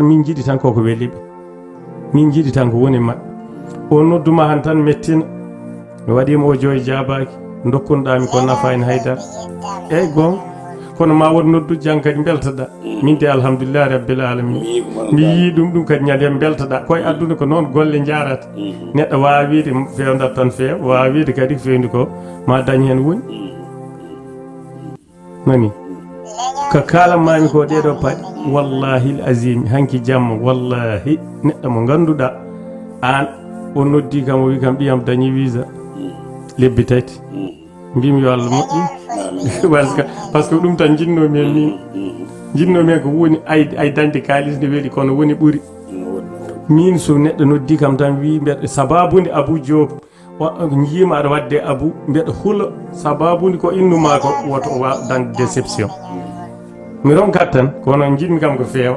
min jiɗi tan koko weliɓe, min jiɗi tan ko woni maɓɓe. O nodduma han tan mettina, mi waɗima o joyi jabaki, dokkunoɗami ko nafani haydara. Eyyi gonga, kono ma won noddu jang kadi beltoɗa. Min de alhamdulillah rabbil alamin mi yii ɗum kadi ñanden beltoɗa. Koye aduna ko noon golle jarata. Neɗɗo wawa wiide fewdat tan feewa, wawa wiide kadi fewndi ko ma dañ hen woni nani ko kalanmami ko ɗeɗo paɗe wallahi azimi hanki jamma wallahi neɗɗo mo ganduɗa an o noddi kam o wi kam ɗiyam dañi visa lebbi tati mbimi yo Allah moƴƴi par ce que ɗum tan jinnomi e min jinnomi e ko woni ay dañde kalis ne weeli kono woni ɓuuri min so neɗɗo noddi kam tan wi mbeɗa sababude Abou Diop jiima aɗa wadde Abou mbeɗa huula sababude ko innuma ko woto waw dañde déception mi ronkat tan kono jinmi kam ko feewa